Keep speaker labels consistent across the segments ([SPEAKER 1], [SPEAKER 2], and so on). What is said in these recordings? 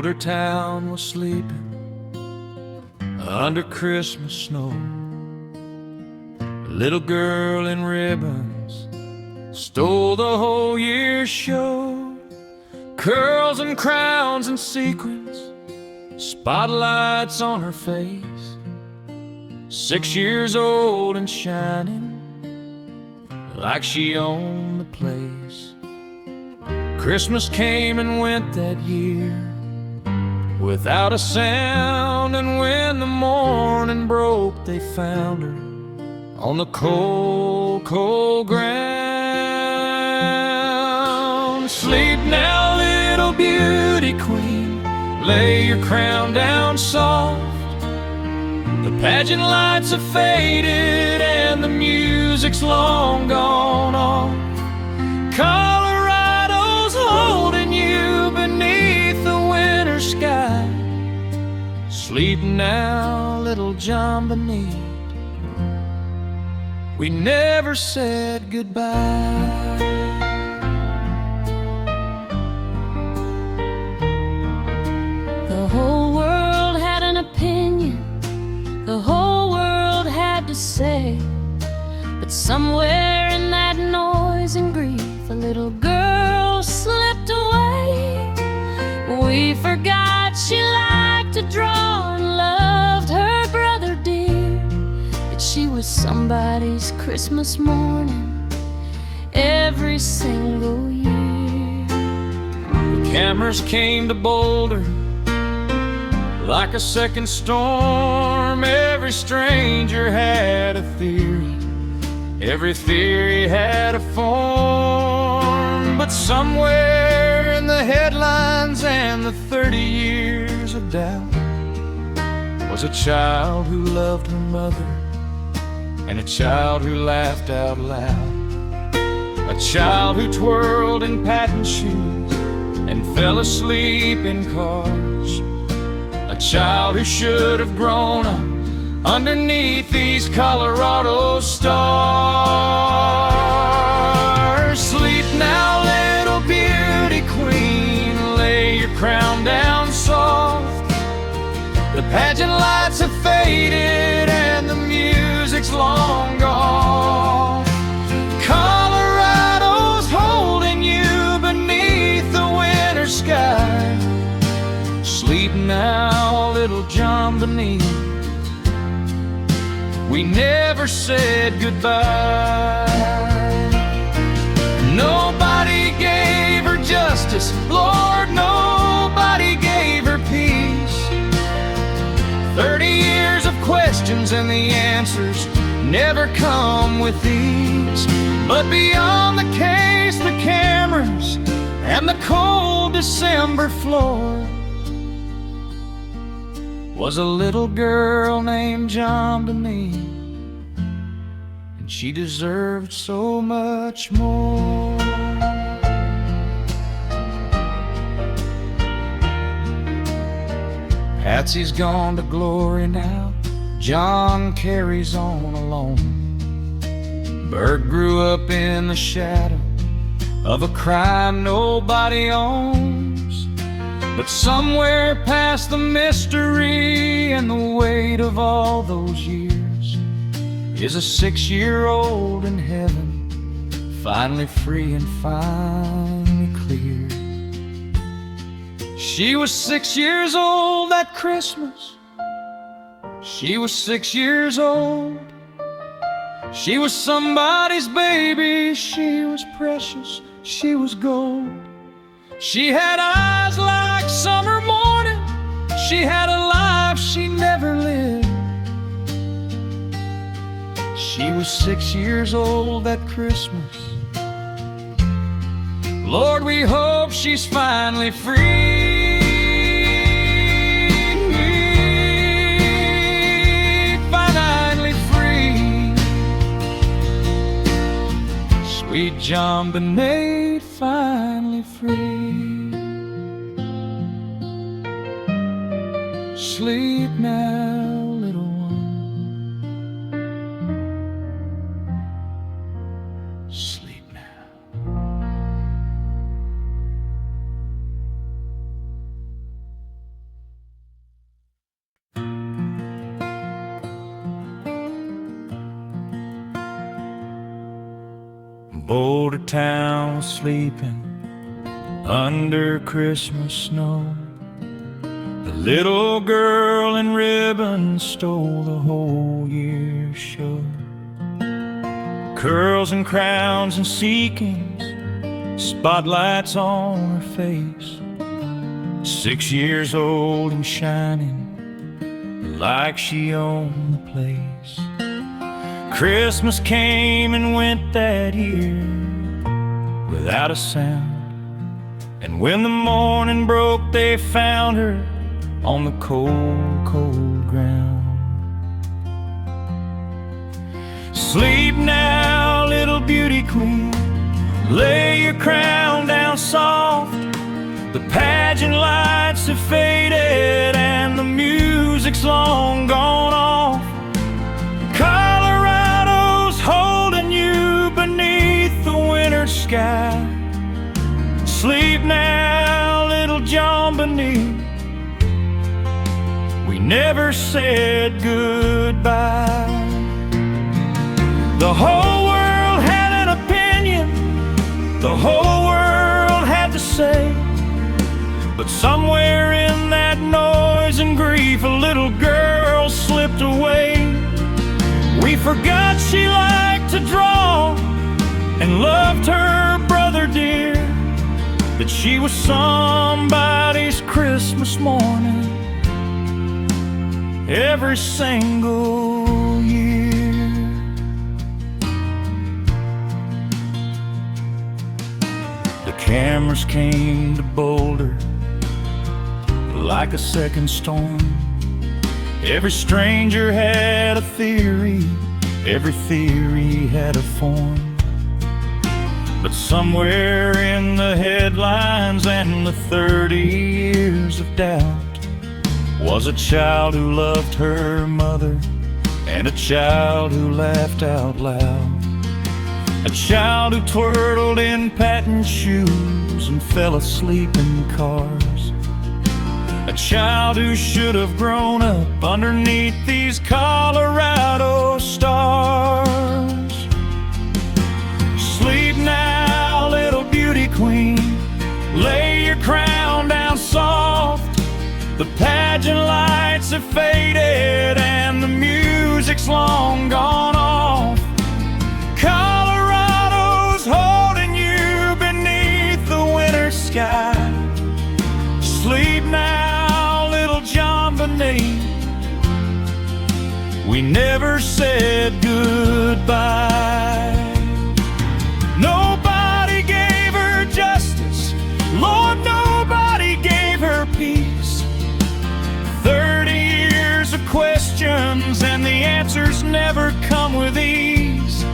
[SPEAKER 1] their town was sleeping under Christmas snow. A little girl in ribbons stole the whole year's show. Curls and crowns and sequins, spotlights on her face. 6 years old and shining like she owned the place. Christmas came and went that year without a sound, and when the morning broke, they found her on the cold, cold ground. Sleep now, little beauty queen, lay your crown down soft. The pageant lights have faded and the music's long gone off. Colorado's holding you beneath the winter sky. Sleep now, little John Benet, we never said goodbye.
[SPEAKER 2] The whole world had an opinion, the whole world had to say, but somewhere in that noise and grief, a little girl slipped away. We forgot she liked to draw and loved her brother dear, that she was somebody's Christmas morning every single year.
[SPEAKER 1] The cameras came to Boulder like a second storm. Every stranger had a theory, every theory had a form. But somewhere in the headlines and the 30 years of doubt was a child who loved her mother, and a child who laughed out loud, a child who twirled in patent shoes and fell asleep in cars, a child who should have grown up underneath these Colorado stars. Sleep now, little beauty queen, lay your crown down soft. The pageant lights have faded and the music's long gone. Colorado's holding you beneath the winter sky. Sleep now, little John Benet, we never said goodbye. Nobody gave her justice, Lord, nobody gave her peace. 30 years of questions and the answers never come with ease. But beyond the case, the cameras, and the cold December floor was a little girl named John Benet, and she deserved so much more. Patsy's gone to glory now, John carries on alone. Bert grew up in the shadow of a crime nobody owns, but somewhere past the mystery and the weight of all those years is a 6-year-old in heaven, finally free and finally clear. She was 6 years old that Christmas. She was 6 years old. She was somebody's baby. She was precious. She was gold. She had eyes like summer morning. She had a life she never lived. She was 6 years old that Christmas. Lord, we hope she's finally free. Finally free. Sweet John Benet, finally free. Sleep now, little one. Sleep now. Boulder town was sleeping under Christmas snow. The little girl in ribbons stole the whole year's show. Curls and crowns and seekings, spotlights on her face. 6 years old and shining like she owned the place. Christmas came and went that year without a sound. And when the morning broke, they found her on the cold, cold ground. Sleep now, little beauty queen, lay your crown down soft. The pageant lights have faded and the music's long gone off. Colorado's holding you beneath the winter sky. Sleep now, little John Beneath, we never said goodbye. The whole world had an opinion, the whole world had to say. But somewhere in that noise and grief, a little girl slipped away. We forgot she liked to draw and loved her brother dear, that she was somebody's Christmas morning every single year. The cameras came to Boulder like a second storm. Every stranger had a theory, every theory had a form. But somewhere in the headlines and the 30 years of doubt was a child who loved her mother and a child who laughed out loud. A child who twirled in patent shoes and fell asleep in cars. A child who should have grown up underneath these Colorado stars. Sleep now, little beauty queen, lay your crown down soft. The pageant lights have faded and the music's long gone off. Colorado's holding you beneath the winter sky. Sleep now, little John Beneath, we never said goodbye. Nobody gave her justice, Lord, nobody gave her peace. 30 years of questions and the answers never come with ease.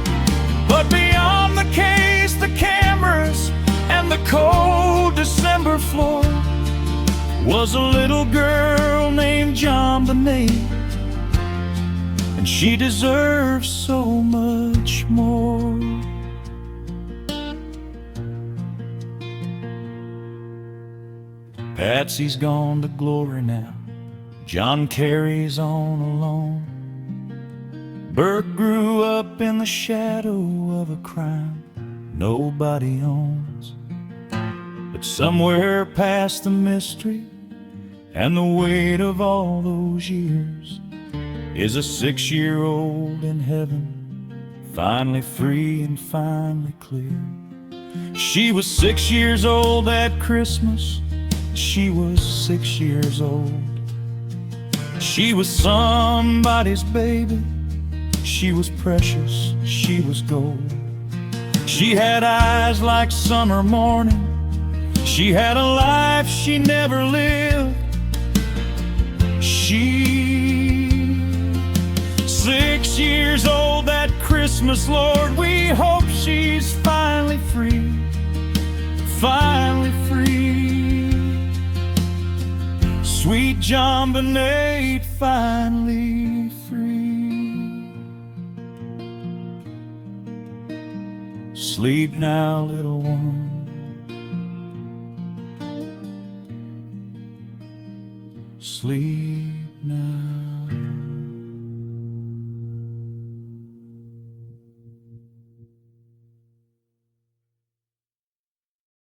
[SPEAKER 1] But beyond the case, the cameras, and the cold December floor was a little girl named John Beneath, and she deserves so much more. Patsy's gone to glory now, John carries on alone. Bert grew up in the shadow of a crime nobody owns. But somewhere past the mystery and the weight of all those years is a 6-year-old in heaven, finally free and finally clear. She was 6 years old that Christmas, she was 6 years old. She was somebody's baby, she was precious, she was gold. She had eyes like summer morning, she had a life she never lived. She 6 years old that Christmas, Lord, we hope she's finally free, finally free. Sweet John Beneath, finally free. Sleep now, little one, sleep now.